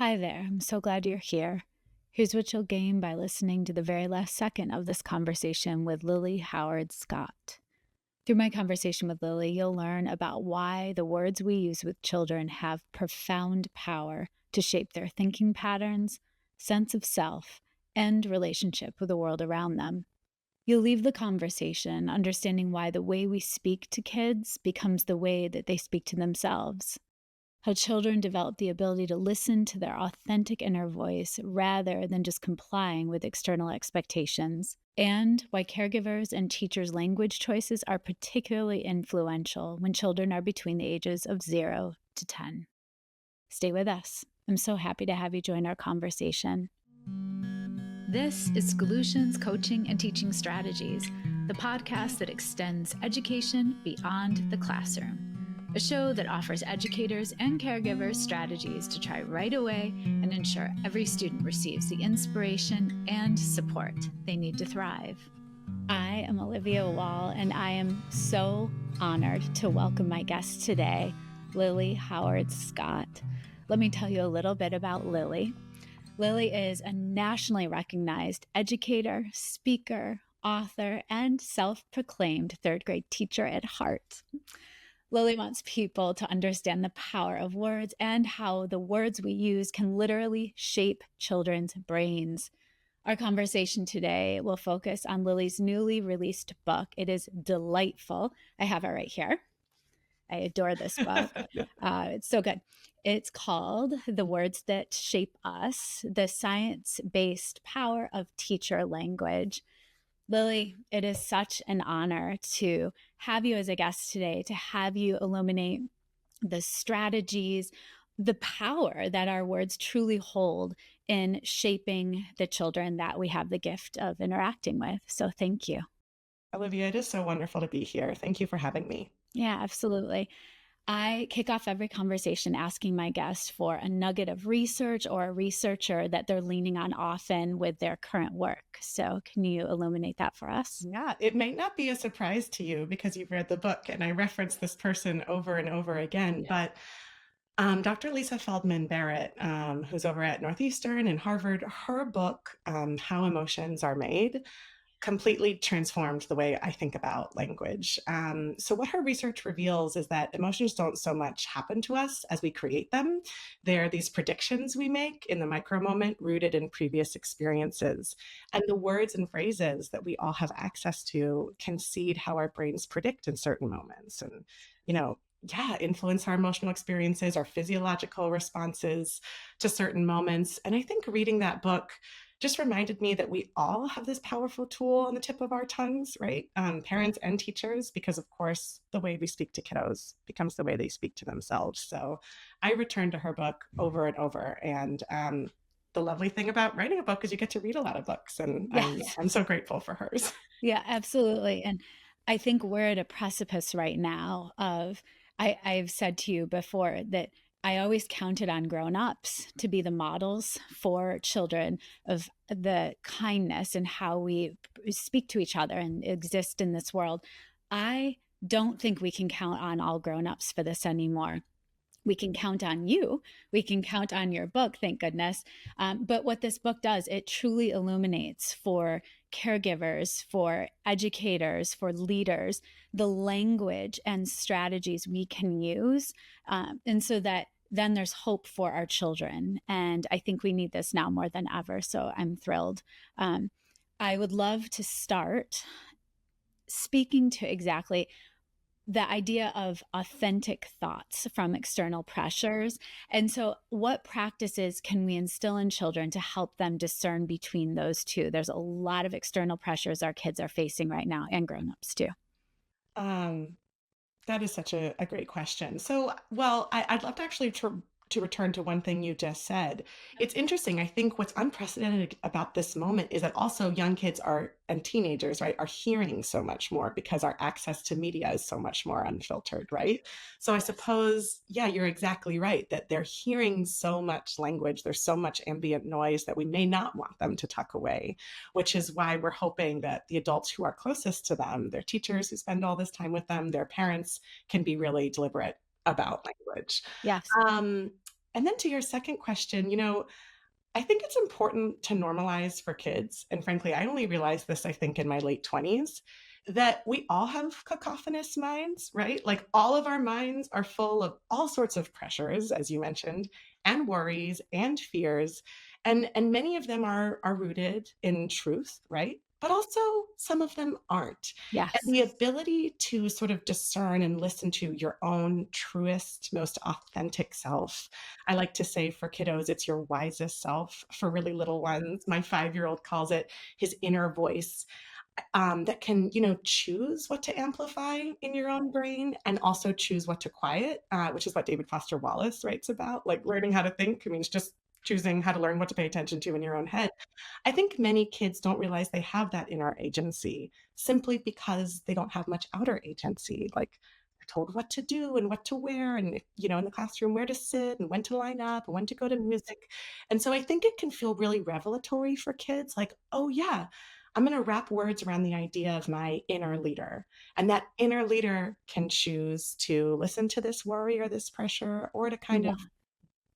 Hi there. I'm so glad you're here. Here's what you'll gain by listening to the very last second of this conversation with Lily Howard Scott. Through my conversation with Lily, you'll learn about why the words we use with children have profound power to shape their thinking patterns, sense of self, and relationship with the world around them. You'll leave the conversation understanding why the way we speak to kids becomes the way that they speak to themselves, how children develop the ability to listen to their authentic inner voice rather than just complying with external expectations, and why caregivers and teachers' language choices are particularly influential when children are between the ages of 0 to 10. Stay with us. I'm so happy to have you join our conversation. This is Solutions Coaching and Teaching Strategies, the podcast that extends education beyond the classroom. A show that offers educators and caregivers strategies to try right away and ensure every student receives the inspiration and support they need to thrive. I am Olivia Wall, and I am so honored to welcome my guest today, Lily Howard Scott. Let me tell you a little bit about Lily. Lily is a nationally recognized educator, speaker, author, and self-proclaimed third grade teacher at heart. Lily wants people to understand the power of words and how the words we use can literally shape children's brains. Our conversation today will focus on Lily's newly released book. It is delightful. I have it right here. I adore this book. It's so good. It's called The Words That Shape Us, The Science-Based Power of Teacher Language. Lily, it is such an honor to have you as a guest today, to have you illuminate the strategies, the power that our words truly hold in shaping the children that we have the gift of interacting with. So thank you. Olivia, it is so wonderful to be here. Thank you for having me. Yeah, absolutely. I kick off every conversation asking my guests for a nugget of research or a researcher that they're leaning on often with their current work. So can you illuminate that for us? Yeah, it might not be a surprise to you because you've read the book and I reference this person over and over again, but Dr. Lisa Feldman Barrett, who's over at Northeastern and Harvard, her book, How Emotions Are Made, completely transformed the way I think about language. So what her research reveals is that emotions don't so much happen to us as we create them. They're these predictions we make in the micro moment rooted in previous experiences. And the words and phrases that we all have access to can seed how our brains predict in certain moments. And, influence our emotional experiences, our physiological responses to certain moments. And I think reading that book just reminded me that we all have this powerful tool on the tip of our tongues, right? Parents and teachers, because of course, the way we speak to kiddos becomes the way they speak to themselves. So I return to her book over and over. And the lovely thing about writing a book is you get to read a lot of books. And Yes. I'm so grateful for hers. Yeah, absolutely. And I think we're at a precipice right now of, I've said to you before that I always counted on grown-ups to be the models for children of the kindness and how we speak to each other and exist in this world. I don't think we can count on all grown-ups for this anymore. We can count on you. We can count on your book, thank goodness. But what this book does, it truly illuminates for caregivers, for educators, for leaders, the language and strategies we can use. And so that then there's hope for our children. And I think we need this now more than ever. So I'm thrilled. I would love to start speaking to exactly the idea of authentic thoughts from external pressures. And so what practices can we instill in children to help them discern between those two? There's a lot of external pressures our kids are facing right now, and grown-ups too. That is such a great question. So, well, I'd love to actually to return to one thing you just said. It's interesting. I think what's unprecedented about this moment is that also young kids are and teenagers, right, are hearing so much more because our access to media is so much more unfiltered, right? So I suppose, yeah, you're exactly right that they're hearing so much language. There's so much ambient noise that we may not want them to tuck away, which is why we're hoping that the adults who are closest to them, their teachers who spend all this time with them, their parents, can be really deliberate about language. Yes. And then to your second question, I think it's important to normalize for kids, and frankly, I only realized this, I think, in my late 20s, that we all have cacophonous minds, right? Like all of our minds are full of all sorts of pressures, as you mentioned, and worries and fears. And many of them are rooted in truth, right? But also some of them aren't. And Yes. the ability to sort of discern and listen to your own truest, most authentic self. I like to say for kiddos, it's your wisest self. For really little ones, my 5-year-old calls it his inner voice, that can, choose what to amplify in your own brain and also choose what to quiet, which is what David Foster Wallace writes about. Like learning how to think means just choosing how to learn what to pay attention to in your own head. I think many kids don't realize they have that inner agency simply because they don't have much outer agency. Like they're told what to do and what to wear, and in the classroom where to sit and when to line up and when to go to music. And so I think it can feel really revelatory for kids, like, oh yeah, I'm going to wrap words around the idea of my inner leader. And that inner leader can choose to listen to this worry or this pressure or to kind of,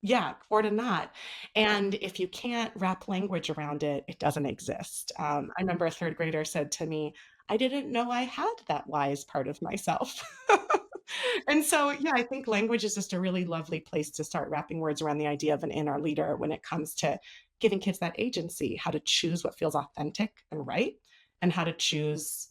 Yeah. yeah, or to not. And if you can't wrap language around it, it doesn't exist. I remember a third grader said to me, I didn't know I had that wise part of myself. And so, yeah, I think language is just a really lovely place to start wrapping words around the idea of an inner leader when it comes to giving kids that agency, how to choose what feels authentic and right, and how to choose,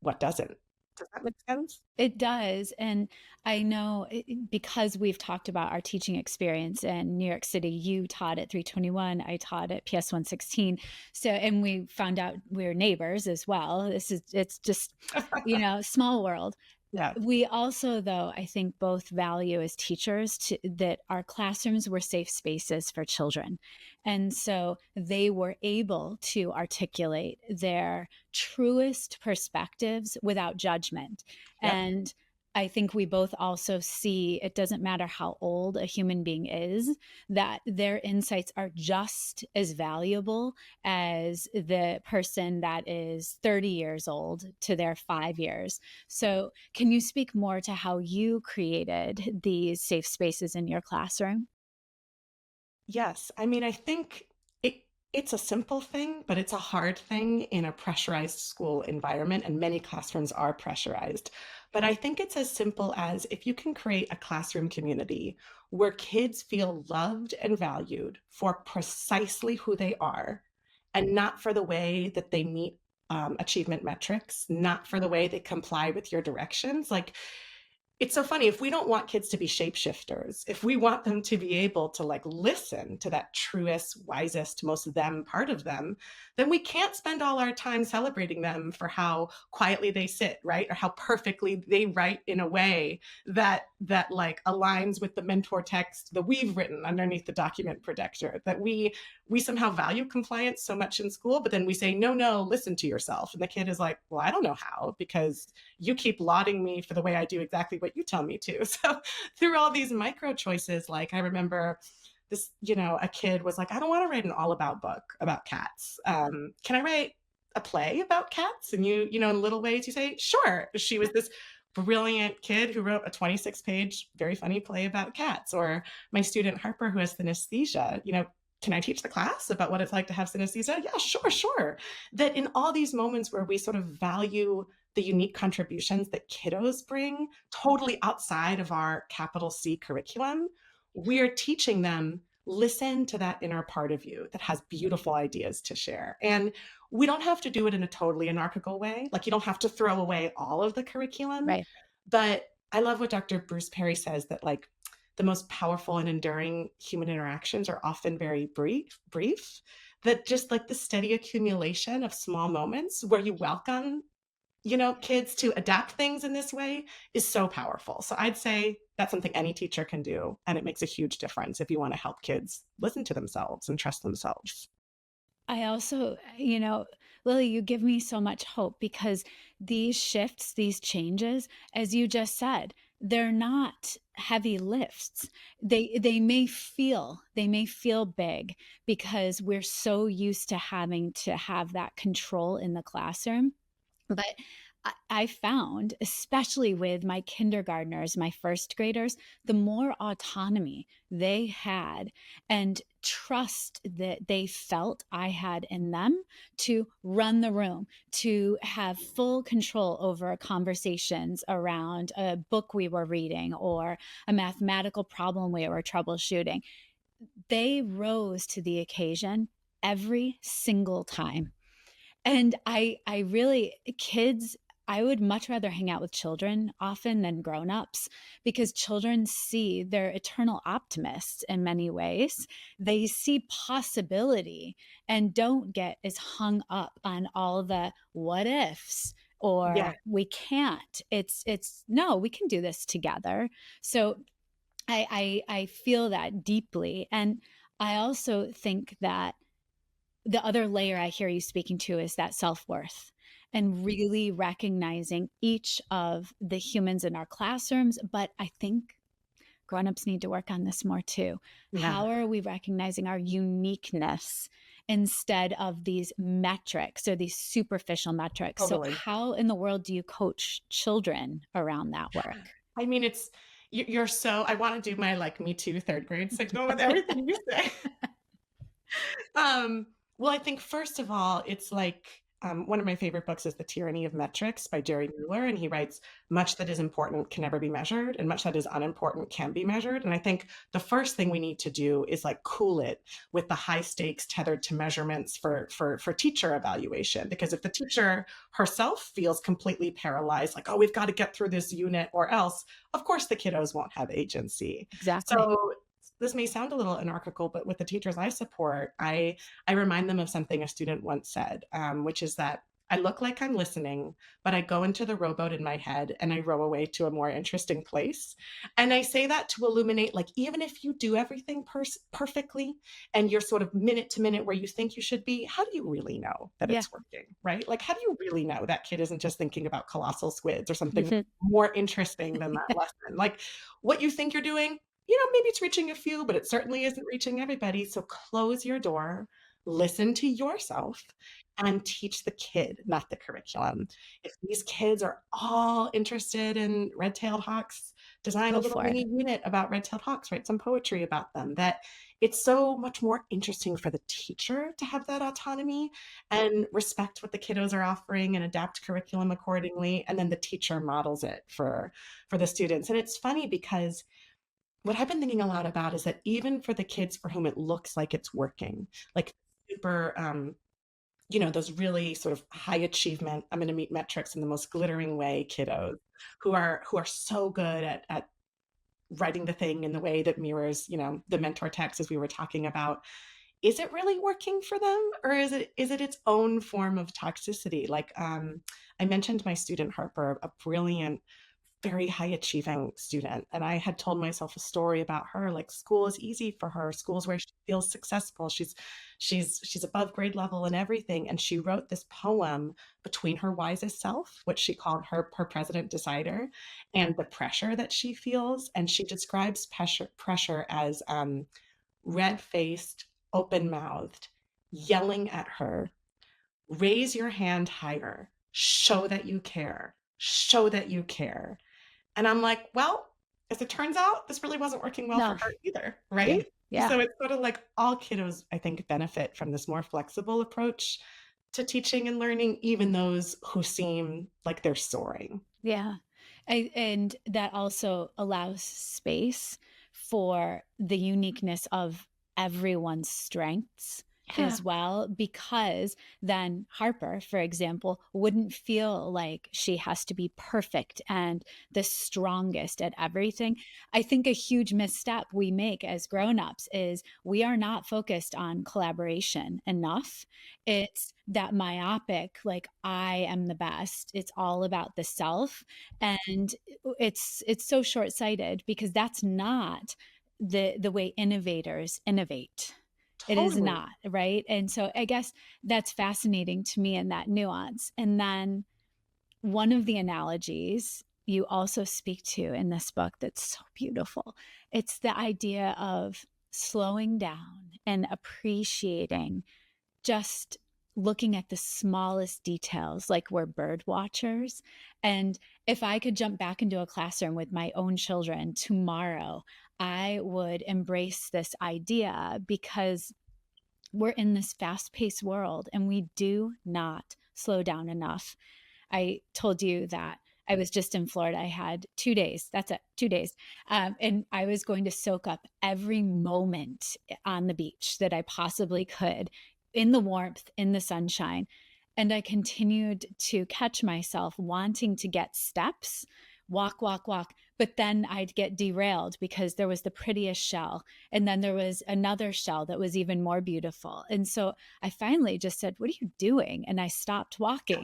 what doesn't. Does that make sense? It does. And I know because we've talked about our teaching experience in New York City, you taught at 321, I taught at PS 116. So, and we found out we're neighbors as well. It's just, small world. Yeah. We also, though, I think both value as teachers that our classrooms were safe spaces for children. And so they were able to articulate their truest perspectives without judgment. Yep. And I think we both also see it doesn't matter how old a human being is, that their insights are just as valuable as the person that is 30 years old to their 5 years. So, can you speak more to how you created these safe spaces in your classroom? Yes. I mean, I think it's a simple thing, but it's a hard thing in a pressurized school environment, and many classrooms are pressurized. But I think it's as simple as if you can create a classroom community where kids feel loved and valued for precisely who they are and not for the way that they meet achievement metrics, not for the way they comply with your directions. Like, it's so funny, if we don't want kids to be shapeshifters, if we want them to be able to like listen to that truest, wisest, most them part of them, then we can't spend all our time celebrating them for how quietly they sit, right? Or how perfectly they write in a way that like aligns with the mentor text that we've written underneath the document protector. That we somehow value compliance so much in school, but then we say, no, no, listen to yourself. And the kid is like, well, I don't know how, because you keep lauding me for the way I do exactly what you tell me to. So through all these micro choices, like I remember this, a kid was like, I don't want to write an all about book about cats. Can I write a play about cats? And in little ways you say, sure. She was this brilliant kid who wrote a 26-page, very funny play about cats. Or my student Harper, who has synesthesia, can I teach the class about what it's like to have synesthesia? Yeah, sure, sure. That in all these moments where we sort of value the unique contributions that kiddos bring totally outside of our capital C curriculum, we're teaching them, listen to that inner part of you that has beautiful ideas to share. And we don't have to do it in a totally anarchical way. Like you don't have to throw away all of the curriculum. Right. But I love what Dr. Bruce Perry says, that like the most powerful and enduring human interactions are often very brief, that just like the steady accumulation of small moments where you welcome kids to adapt things in this way is so powerful. So I'd say that's something any teacher can do. And it makes a huge difference if you want to help kids listen to themselves and trust themselves. I also, Lily, you give me so much hope because these shifts, these changes, as you just said, they're not heavy lifts. They may feel big because we're so used to having to have that control in the classroom. But I found, especially with my kindergartners, my first graders, the more autonomy they had and trust that they felt I had in them to run the room, to have full control over conversations around a book we were reading or a mathematical problem we were troubleshooting. They rose to the occasion every single time. And I really kids I would much rather hang out with children often than grown-ups because children see they're eternal optimists in many ways. They see possibility and don't get as hung up on all the what ifs Yeah, or we can't. It's no, we can do this together. So I feel that deeply. And I also think that the other layer I hear you speaking to is that self-worth and really recognizing each of the humans in our classrooms. But I think grown-ups need to work on this more too. yeah, How are we recognizing our uniqueness instead of these metrics or these superficial metrics? So totally. how in the world do you coach children around that work? I mean, it's you're so I wanna do my, like, me too third grade signal with everything you say. Um, well, I think first of all, it's like, one of my favorite books is The Tyranny of Metrics by Jerry Mueller, and he writes, "Much that is important can never be measured, and much that is unimportant can be measured." And I think the first thing we need to do is like cool it with the high stakes tethered to measurements for teacher evaluation. Because if the teacher herself feels completely paralyzed, like, oh, we've got to get through this unit or else, of course the kiddos won't have agency. Exactly. So this may sound a little anarchical, but with the teachers I support, I remind them of something a student once said, which is that I look like I'm listening, but I go into the rowboat in my head and I row away to a more interesting place. And I say that to illuminate, like, even if you do everything perfectly and you're sort of minute to minute where you think you should be, how do you really know that Yeah. it's working, right? Like, how do you really know that kid isn't just thinking about colossal squids or something more interesting than that lesson? Like, what you think you're doing, maybe it's reaching a few, but it certainly isn't reaching everybody. So close your door, listen to yourself, and teach the kid, not the curriculum. If these kids are all interested in red-tailed hawks, design a Go little for it. mini unit about red-tailed hawks, write some poetry about them. That it's so much more interesting for the teacher to have that autonomy and respect what the kiddos are offering and adapt curriculum accordingly. And then the teacher models it for the students. And it's funny because what I've been thinking a lot about is that even for the kids for whom it looks like it's working, like super, those really sort of high achievement, I'm going to meet metrics in the most glittering way kiddos who are so good at writing the thing in the way that mirrors, the mentor text as we were talking about. Is it really working for them, or is it its own form of toxicity? Like, I mentioned my student Harper, a brilliant, very high achieving student, and I had told myself a story about her, like school is easy for her, school's where she feels successful, she's above grade level and everything. And she wrote this poem between her wisest self, which she called her president decider, and the pressure that she feels. And she describes pressure as red-faced, open-mouthed, yelling at her, raise your hand higher, show that you care, show that you care. And I'm like, well, as it turns out, this really wasn't working well for No. her either, Yeah. right? Yeah. So it's sort of like all kiddos, I think, benefit from this more flexible approach to teaching and learning, even those who seem like they're soaring. Yeah. And that also allows space for the uniqueness of everyone's strengths Yeah, as well, because then Harper, for example, wouldn't feel like she has to be perfect and the strongest at everything. I think a huge misstep we make as grown-ups is we are not focused on collaboration enough. It's that myopic, like, I am the best. It's all about the self. And it's so short-sighted because that's not the way innovators innovate. It is totally. not, right? And so I guess that's fascinating to me in that nuance. And then one of the analogies you also speak to in this book that's so beautiful, it's the idea of slowing down and appreciating just looking at the smallest details, like we're bird watchers. And if I could jump back into a classroom with my own children tomorrow, I would embrace this idea because we're in this fast paced world and we do not slow down enough. I told you that I was just in Florida. I had 2 days. That's it, 2 days. And I was going to soak up every moment on the beach that I possibly could in the warmth, in the sunshine. And I continued to catch myself wanting to get steps, walk, walk, walk. But then I'd get derailed because there was the prettiest shell. And then there was another shell that was even more beautiful. And so I finally just said, "What are you doing?" And I stopped walking.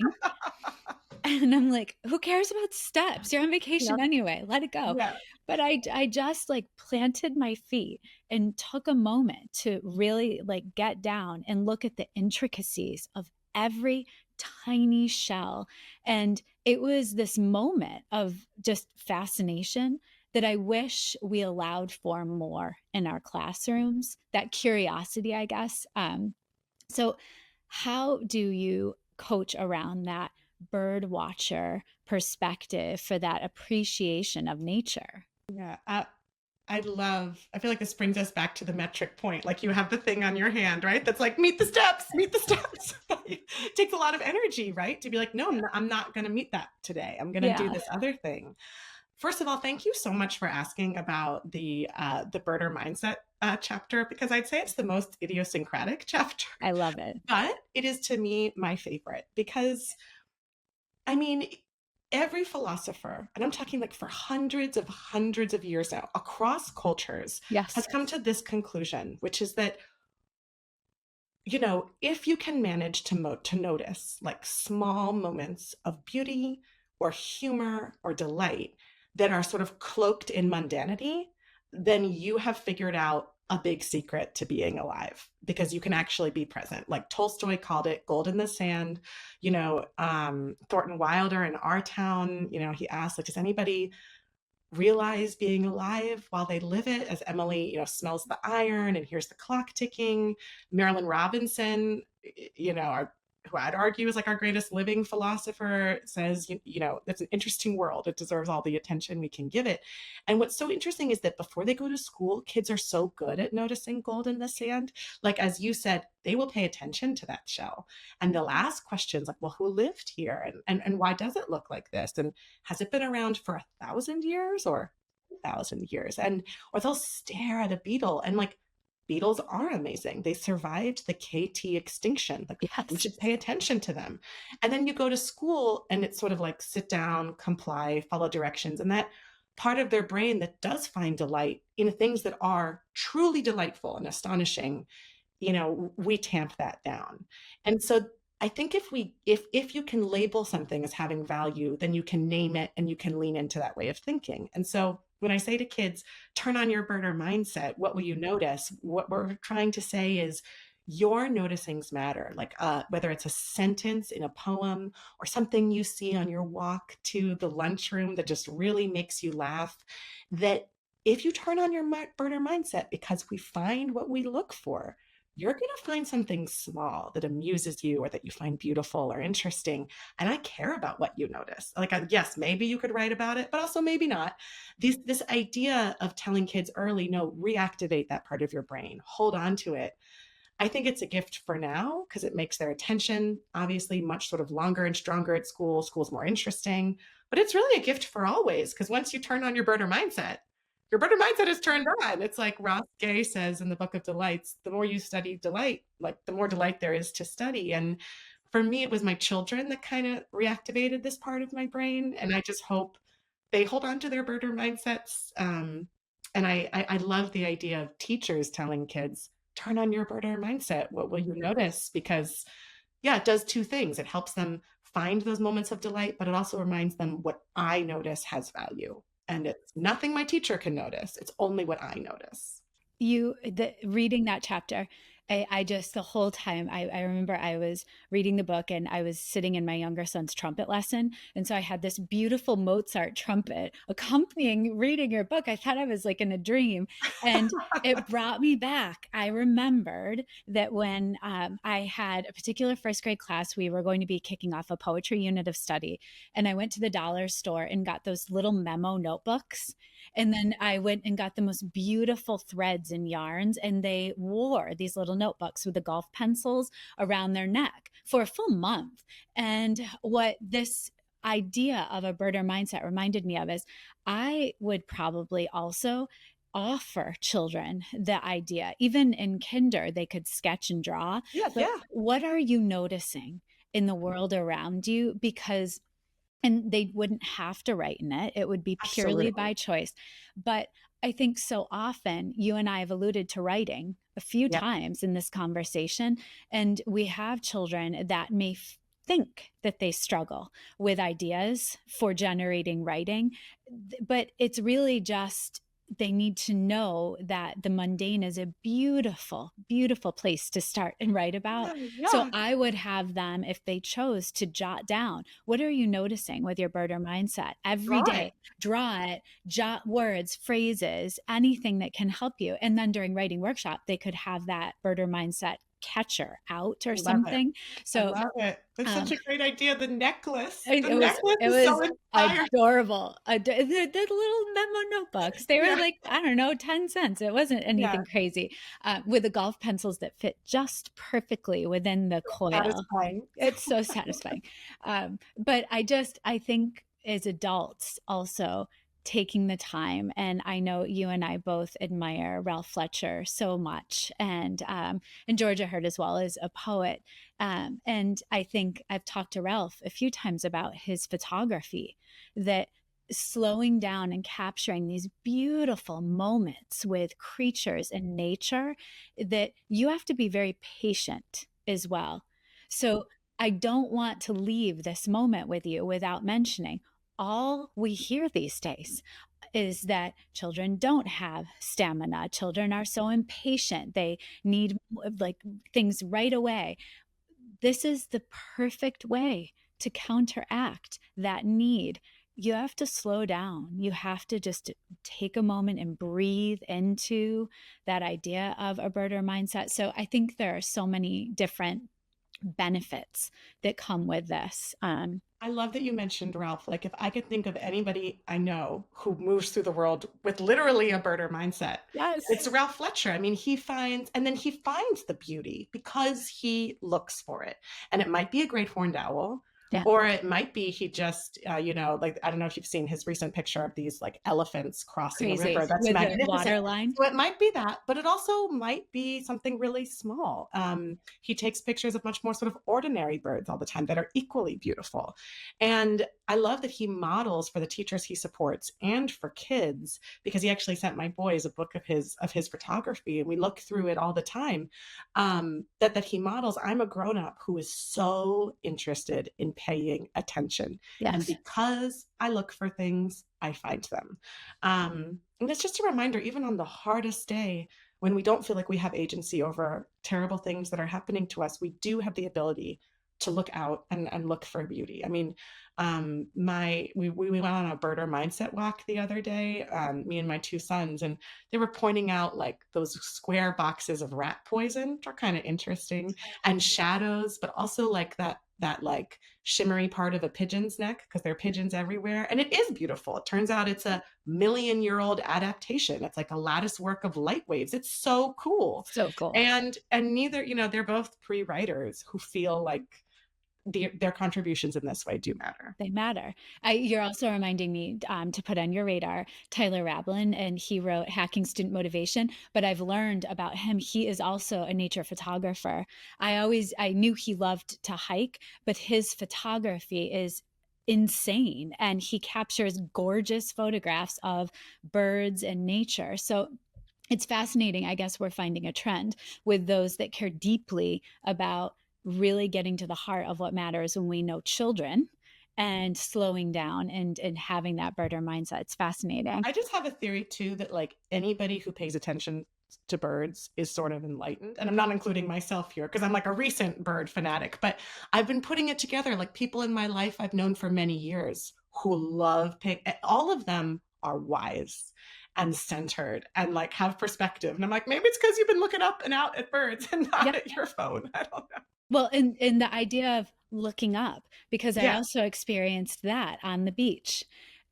And I'm like, who cares about steps? You're on vacation Yep. anyway. Let it go. Yeah. But I just like planted my feet and took a moment to really like get down and look at the intricacies of every tiny shell. And it was this moment of just fascination that I wish we allowed for more in our classrooms, that curiosity, I guess. So, how do you coach around that bird watcher perspective for that appreciation of nature? Yeah. I feel like this brings us back to the metric point. Like you have the thing on your hand, right? That's like, meet the steps, meet the steps. It takes a lot of energy, right? To be like, no, I'm not going to meet that today. I'm going to do Yeah, this other thing. First of all, thank you so much for asking about the birder mindset chapter, because I'd say it's the most idiosyncratic chapter, I love it. but it is to me my favorite because I mean, every philosopher, and I'm talking like for hundreds of years now, across cultures, has Yes. come to this conclusion, which is that, if you can manage to notice like small moments of beauty or humor or delight that are sort of cloaked in mundanity, then you have figured out a big secret to being alive because you can actually be present. Like Tolstoy called it gold in the sand. Thornton Wilder in Our Town, he asked, like, does anybody realize being alive while they live it? As Emily, smells the iron and hears the clock ticking. Marilyn Robinson, who I'd argue is like our greatest living philosopher, says, it's an interesting world. It deserves all the attention we can give it. And what's so interesting is that before they go to school, kids are so good at noticing gold in the sand. Like, as you said, they will pay attention to that shell and they'll ask questions like, well, who lived here? And why does it look like this? And has it been around for 1,000 years or 1,000 years? Or they'll stare at a beetle and like, beetles are amazing. They survived the KT extinction. Like, we Yes. should pay attention to them. And then you go to school and it's sort of like sit down, comply, follow directions. And that part of their brain that does find delight in things that are truly delightful and astonishing, we tamp that down. And so I think if you can label something as having value, then you can name it and you can lean into that way of thinking. And so when I say to kids, turn on your burner mindset, what will you notice? What we're trying to say is your noticings matter. Like whether it's a sentence in a poem or something you see on your walk to the lunchroom that just really makes you laugh, that if you turn on your burner mindset, because we find what we look for, you're going to find something small that amuses you or that you find beautiful or interesting. And I care about what you notice. Like, yes, maybe you could write about it, but also maybe not. This idea of telling kids early, no, reactivate that part of your brain, hold on to it. I think it's a gift for now because it makes their attention obviously much sort of longer and stronger at school. School's more interesting, but it's really a gift for always because once you turn on your burner mindset is turned on. It's like Ross Gay says in the Book of Delights, the more you study delight, like the more delight there is to study. And for me, it was my children that kind of reactivated this part of my brain. And I just hope they hold on to their burner mindsets. And I love the idea of teachers telling kids, turn on your burner mindset. What will you notice? Because, yeah, it does two things. It helps them find those moments of delight, but it also reminds them what I notice has value. And it's nothing my teacher can notice. It's only what I notice. Reading that chapter I just the whole time I remember I was reading the book and I was sitting in my younger son's trumpet lesson. And so I had this beautiful Mozart trumpet accompanying reading your book. I thought I was like in a dream. And it brought me back. I remembered that when I had a particular first grade class, we were going to be kicking off a poetry unit of study. And I went to the dollar store and got those little memo notebooks. And then I went and got the most beautiful threads and yarns, and they wore these little notebooks with the golf pencils around their neck for a full month. And what this idea of a birder mindset reminded me of is I would probably also offer children the idea, even in kinder, they could sketch and draw. Yes, But yeah. what are you noticing in the world around you? Because and they wouldn't have to write in it. It would be purely Absolutely. by choice. But I think so often you and I have alluded to writing a few Yep. times in this conversation, and we have children that may think that they struggle with ideas for generating writing, but it's really just they need to know that the mundane is a beautiful, beautiful place to start and write about. Yeah, So yeah. I would have them, if they chose to jot down, what are you noticing with your birder mindset? Every Draw it. day, draw it, jot words, phrases, anything that can help you. And then during writing workshop, they could have that birder mindset catcher out or I love it. something. I So love it. That's such um, a great idea. The necklace. it The it was necklace it is was so inspiring. adorable. The little memo notebooks, they were Yeah, like, I don't know, 10 cents. It wasn't yeah. anything crazy, with the golf pencils that fit just perfectly within the coil. Satisfying. It's so satisfying. But I think as adults also taking the time, and I know you and I both admire Ralph Fletcher so much, and Georgia Hurd as well as a poet. And I think I've talked to Ralph a few times about his photography, that slowing down and capturing these beautiful moments with creatures and nature, that you have to be very patient as well. So I don't want to leave this moment with you without mentioning all we hear these days is that children don't have stamina. Children are so impatient. They need like things right away. This is the perfect way to counteract that need. You have to slow down. You have to just take a moment and breathe into that idea of a birder mindset. So I think there are so many different benefits that come with this. I love that you mentioned Ralph. Like, if I could think of anybody I know who moves through the world with literally a birder mindset, it's Yes. Ralph Fletcher. I mean, he finds the beauty because he looks for it. And it might be a great horned owl, Yeah. or it might be he just, like, I don't know if you've seen his recent picture of these like elephants crossing a river. Crazy That's with the magnificent. water line. So it might be that, but it also might be something really small. He takes pictures of much more sort of ordinary birds all the time that are equally beautiful. And I love that he models for the teachers he supports and for kids, because he actually sent my boys a book of his photography, and we look through it all the time. That he models. I'm a grown up who is so interested in paying attention, and Yes. because I look for things, I find them. And it's just a reminder, even on the hardest day, when we don't feel like we have agency over terrible things that are happening to us, we do have the ability to look out and look for beauty. I mean, we went on a birder mindset walk the other day, me and my two sons, and they were pointing out like those square boxes of rat poison, which are kind of interesting, and shadows, but also like that like shimmery part of a pigeon's neck, because there are pigeons everywhere, and it is beautiful. It turns out it's a million-year-old adaptation. It's like a lattice work of light waves. It's so cool. So cool. And neither, they're both pre-writers who feel like their contributions in this way do matter. They matter. You're also reminding me to put on your radar Tyler Rablin, and he wrote Hacking Student Motivation. But I've learned about him. He is also a nature photographer. I knew he loved to hike, but his photography is insane, and he captures gorgeous photographs of birds and nature. So it's fascinating. I guess we're finding a trend with those that care deeply about really getting to the heart of what matters when we know children and slowing down and having that birder mindset. It's fascinating. I just have a theory too that like anybody who pays attention to birds is sort of enlightened. And I'm not including myself here because I'm like a recent bird fanatic, but I've been putting it together like people in my life I've known for many years who love pig. All of them are wise and centered and like have perspective. And I'm like, maybe it's because you've been looking up and out at birds and not Yep. at your phone. I don't know. Well, in the idea of looking up, because I Yeah. also experienced that on the beach.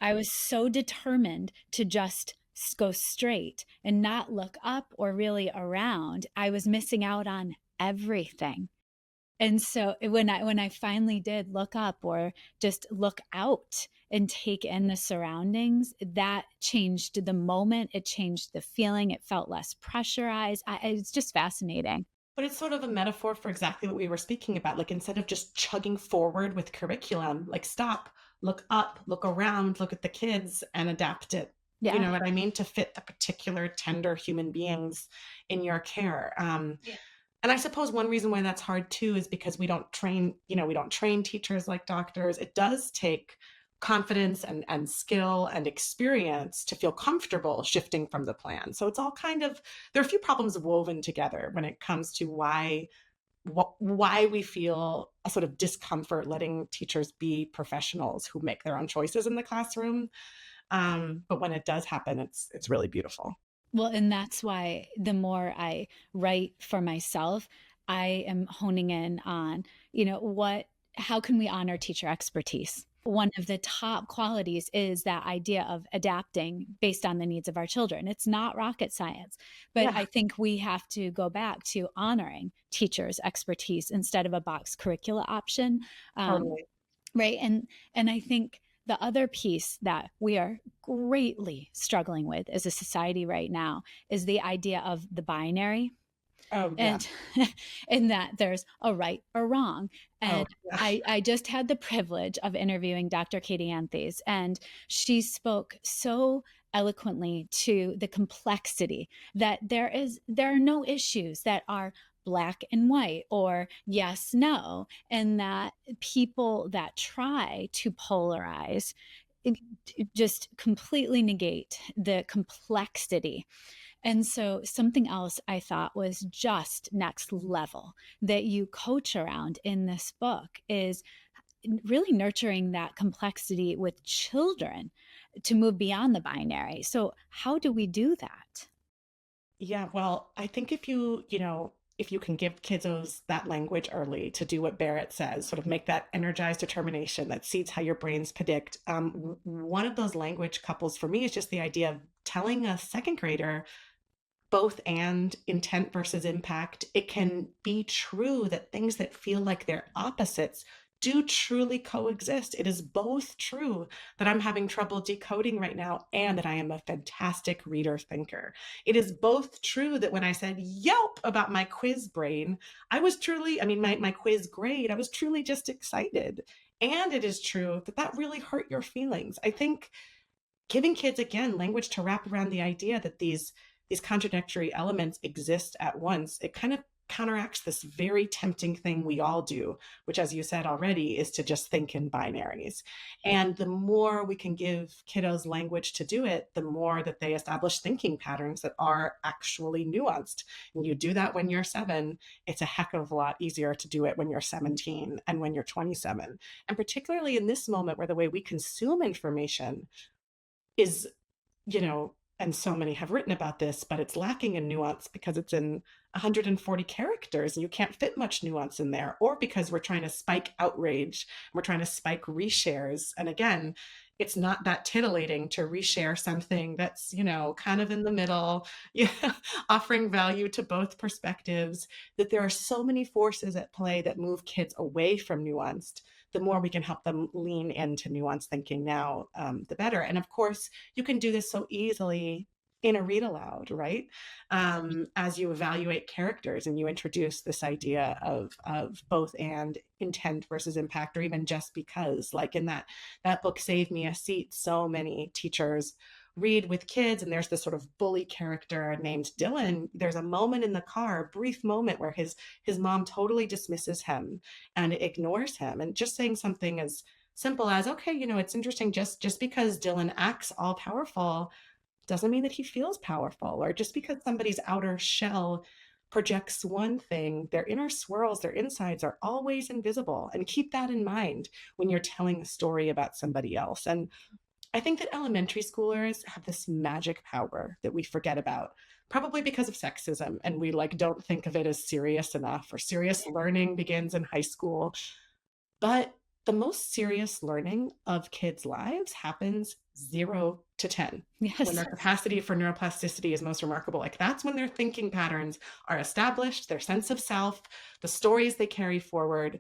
I was so determined to just go straight and not look up or really around. I was missing out on everything. And so when I finally did look up or just look out and take in the surroundings, that changed the moment. It changed the feeling. It felt less pressurized. It's just fascinating. But it's sort of a metaphor for exactly what we were speaking about. Like instead of just chugging forward with curriculum, like stop, look up, look around, look at the kids and adapt it. You Yeah. know what I mean? To fit the particular tender human beings in your care. Yeah. And I suppose one reason why that's hard too is because we don't train, we don't train teachers like doctors. It does take confidence and skill and experience to feel comfortable shifting from the plan. So it's all kind of, there are a few problems woven together when it comes to why we feel a sort of discomfort letting teachers be professionals who make their own choices in the classroom. But when it does happen, it's really beautiful. Well, and that's why the more I write for myself, I am honing in on, how can we honor teacher expertise? One of the top qualities is that idea of adapting based on the needs of our children. It's not rocket science, but Yeah, I think we have to go back to honoring teachers' expertise instead of a box curricula option. Um, totally. Right. And I think the other piece that we are greatly struggling with as a society right now is the idea of the binary Oh yeah. and and that there's a right or wrong. Oh And yeah. I just had the privilege of interviewing Dr. Katie Anthes, and she spoke so eloquently to the complexity that there are no issues that are black and white or yes no, and that people that try to polarize it- just completely negate the complexity. And so, something else I thought was just next level that you coach around in this book is really nurturing that complexity with children to move beyond the binary. So, how do we do that? Yeah, well, I think if you can give kiddos that language early to do what Barrett says, sort of make that energized determination that seeds how your brains predict. One of those language couples for me is just the idea of telling a second grader both and intent versus impact. It can be true that things that feel like they're opposites do truly coexist. It is both true that I'm having trouble decoding right now and that I am a fantastic reader thinker. It is both true that when I said yelp about my quiz brain, I was truly, I mean, my quiz grade, I was truly just excited. And it is true that that really hurt your feelings. I think giving kids again language to wrap around the idea that these contradictory elements exist at once, it kind of counteracts this very tempting thing we all do, which, as you said already, is to just think in binaries. And the more we can give kiddos language to do it, the more that they establish thinking patterns that are actually nuanced. And you do that when you're 7, it's a heck of a lot easier to do it when you're 17 and when you're 27. And particularly in this moment where the way we consume information is, and so many have written about this, but it's lacking in nuance because it's in 140 characters and you can't fit much nuance in there, or because we're trying to spike outrage, we're trying to spike reshares. And again, it's not that titillating to reshare something that's, kind of in the middle, yeah, offering value to both perspectives, that there are so many forces at play that move kids away from nuanced. The more we can help them lean into nuanced thinking now, the better. And of course, you can do this so easily in a read aloud, right? As you evaluate characters and you introduce this idea of both and intent versus impact, or even just because, like in that book, Save Me a Seat, so many teachers read with kids and there's this sort of bully character named Dylan. There's a moment in the car, a brief moment where his mom totally dismisses him and ignores him, and just saying something as simple as, okay, it's interesting, just because Dylan acts all powerful doesn't mean that he feels powerful. Or just because somebody's outer shell projects one thing, their inner swirls, their insides are always invisible. And keep that in mind when you're telling a story about somebody else. And I think that elementary schoolers have this magic power that we forget about, probably because of sexism. And we like don't think of it as serious enough, or serious learning begins in high school. But the most serious learning of kids' lives happens 0 to 10, when Yes. their capacity for neuroplasticity is most remarkable. Like that's when their thinking patterns are established, their sense of self, the stories they carry forward.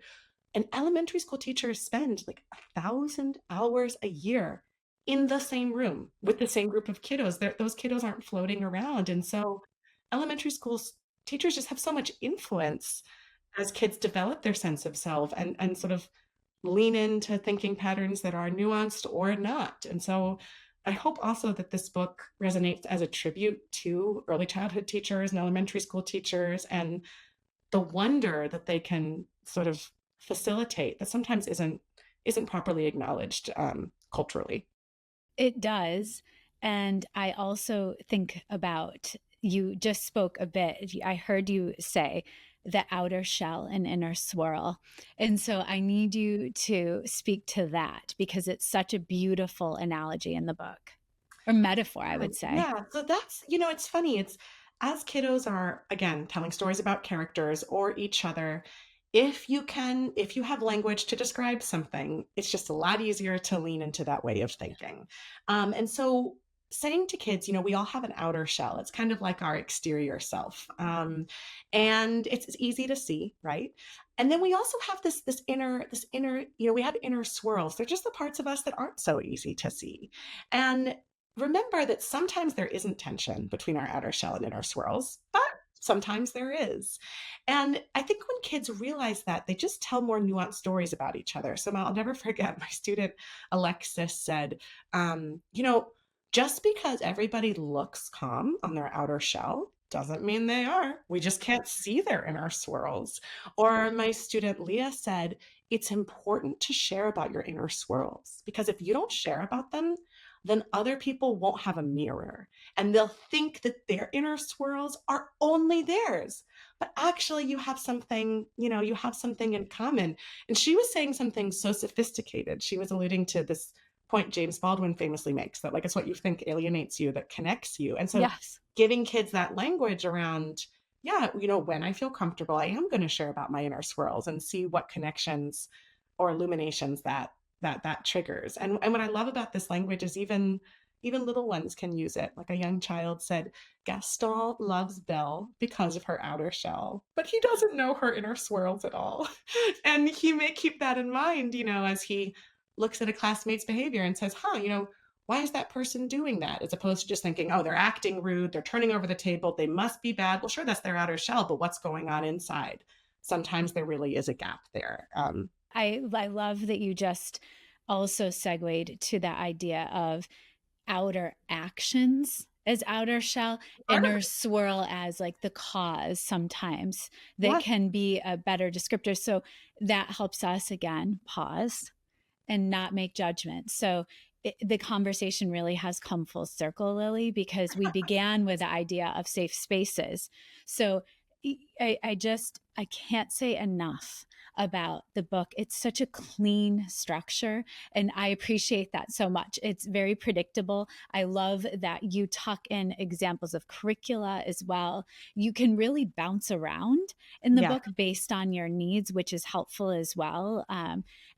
And elementary school teachers spend like 1,000 hours a year in the same room with the same group of kiddos. Those kiddos aren't floating around. And so elementary schools teachers just have so much influence as kids develop their sense of self and sort of lean into thinking patterns that are nuanced or not. And so I hope also that this book resonates as a tribute to early childhood teachers and elementary school teachers, and the wonder that they can sort of facilitate that sometimes isn't properly acknowledged culturally. It does. And I also think about, you just spoke a bit. I heard you say the outer shell and inner swirl. And so I need you to speak to that because it's such a beautiful analogy in the book, or metaphor, I would say. Yeah, so that's, it's funny. It's as kiddos are, again, telling stories about characters or each other, if you have language to describe something, it's just a lot easier to lean into that way of thinking. And so saying to kids, we all have an outer shell. It's kind of like our exterior self. And it's easy to see, right? And then we also have this inner, we have inner swirls. They're just the parts of us that aren't so easy to see. And remember that sometimes there isn't tension between our outer shell and inner swirls, but sometimes there is. And I think when kids realize that, they just tell more nuanced stories about each other. So I'll never forget my student Alexis said, just because everybody looks calm on their outer shell doesn't mean they are. We just can't see their inner swirls. Or my student Leah said, it's important to share about your inner swirls because if you don't share about them, then other people won't have a mirror and they'll think that their inner swirls are only theirs. But actually, you have something in common. And she was saying something so sophisticated. She was alluding to this point James Baldwin famously makes, that like it's what you think alienates you that connects you. And so Yes. giving kids that language around, yeah, when I feel comfortable, I am going to share about my inner swirls and see what connections or illuminations that triggers. And what I love about this language is even little ones can use it. Like a young child said, Gaston loves Belle because of her outer shell, but he doesn't know her inner swirls at all. And he may keep that in mind, as he looks at a classmate's behavior and says, why is that person doing that? As opposed to just thinking, oh, they're acting rude, they're turning over the table, they must be bad. Well, sure, that's their outer shell, but what's going on inside? Sometimes there really is a gap there. I love that you just also segued to the idea of outer actions as outer shell, inner swirl as like the cause sometimes that Yeah, can be a better descriptor. So that helps us again pause and not make judgments. So the conversation really has come full circle, Lily, because we began with the idea of safe spaces. So I can't say enough about the book. It's such a clean structure, and I appreciate that so much. It's very predictable. I love that you tuck in examples of curricula as well. You can really bounce around in the yeah, book based on your needs, which is helpful as well.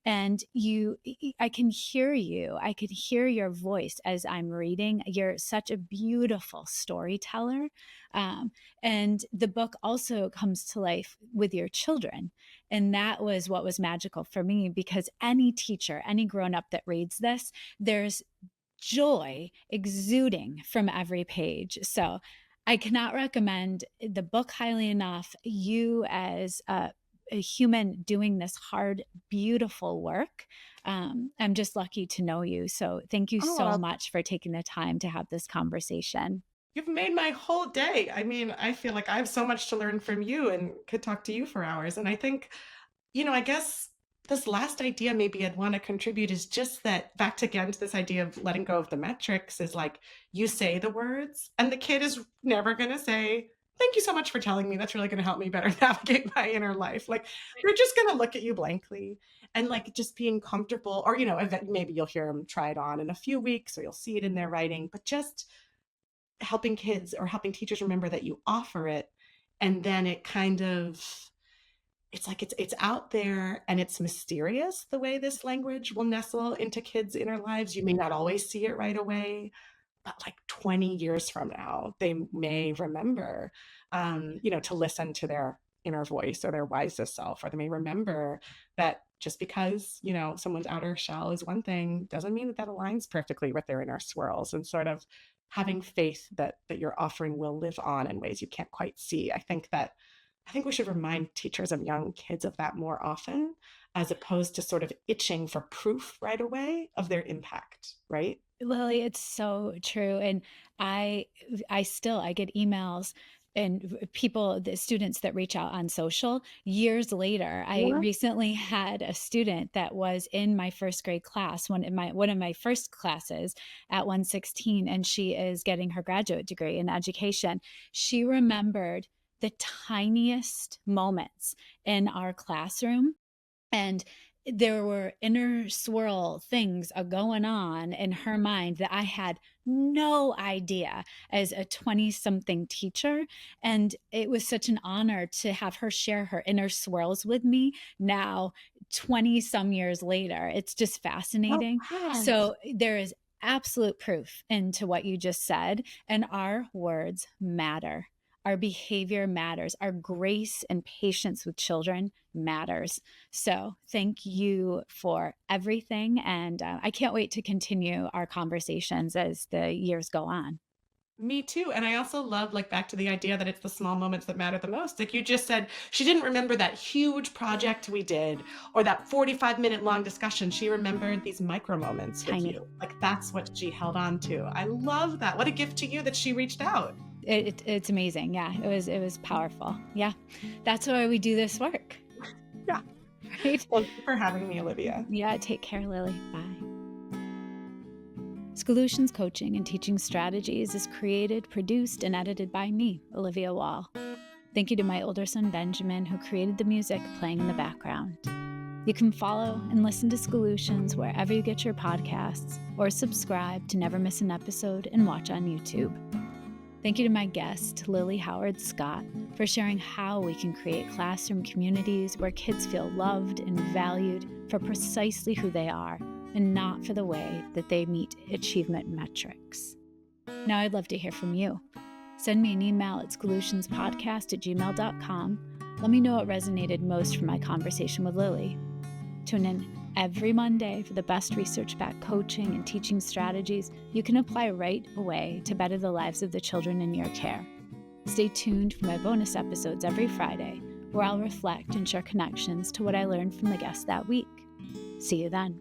And I can hear you. I could hear your voice as I'm reading. You're such a beautiful storyteller. And the book also comes to life with your children. And that was what was magical for me, because any teacher, any grown up that reads this, there's joy exuding from every page. So I cannot recommend the book highly enough. You, as a human doing this hard, beautiful work, I'm just lucky to know you. So thank you so oh, much for taking the time to have this conversation. you've made my whole day. I mean, I feel like I have so much to learn from you and could talk to you for hours. And I think, I guess this last idea maybe I'd want to contribute is just that back to again to this idea of letting go of the metrics is like you say the words and the kid is never going to say, "Thank you so much for telling me. That's really going to help me better navigate my inner life." Like they're just going to look at you blankly and like just being comfortable or, maybe you'll hear them try it on in a few weeks or you'll see it in their writing, but just helping kids or helping teachers remember that you offer it and then it kind of it's like it's out there and it's mysterious the way this language will nestle into kids' inner lives. You may not always see it right away, but like 20 years from now, they may remember, to listen to their inner voice or their wisest self, or they may remember that just because, someone's outer shell is one thing doesn't mean that that aligns perfectly with their inner swirls and sort of having faith that your offering will live on in ways you can't quite see. I think we should remind teachers of young kids of that more often, as opposed to sort of itching for proof right away of their impact, right? Lily, it's so true. And I I get emails and people, the students that reach out on social years later. I Yeah. recently had a student that was in my first grade class, one of my first classes at 116, and she is getting her graduate degree in education. She remembered the tiniest moments in our classroom, and there were inner swirl things going on in her mind that I had no idea as a 20 something teacher. And it was such an honor to have her share her inner swirls with me now, 20 some years later. It's just Oh, fascinating. gosh. So there is absolute proof into what you just said, and our words matter. Our behavior matters. Our grace and patience with children matters. So, thank you for everything. And I can't wait to continue our conversations as the years go on. Me too. And I also love, like, back to the idea that it's the small moments that matter the most. Like you just said, she didn't remember that huge project we did or that 45-minute long discussion. She remembered these micro moments with Tiny. you. Like, that's what she held on to. I love that. What a gift to you that she reached out. It's amazing. Yeah, it was powerful. Yeah, that's why we do this work, Yeah. right? Thank you for having me, Olivia. Yeah, take care, Lily. Bye. Solutions Coaching and Teaching Strategies is created, produced, and edited by me, Olivia Wall. Thank you to my older son, Benjamin, who created the music playing in the background. You can follow and listen to Solutions wherever you get your podcasts, or subscribe to never miss an episode and watch on YouTube. Thank you to my guest, Lily Howard Scott, for sharing how we can create classroom communities where kids feel loved and valued for precisely who they are and not for the way that they meet achievement metrics. Now I'd love to hear from you. Send me an email at solutionspodcast@gmail.com. Let me know what resonated most from my conversation with Lily. Tune in every Monday for the best research-backed coaching and teaching strategies you can apply right away to better the lives of the children in your care. Stay tuned for my bonus episodes every Friday, where I'll reflect and share connections to what I learned from the guests that week. See you then.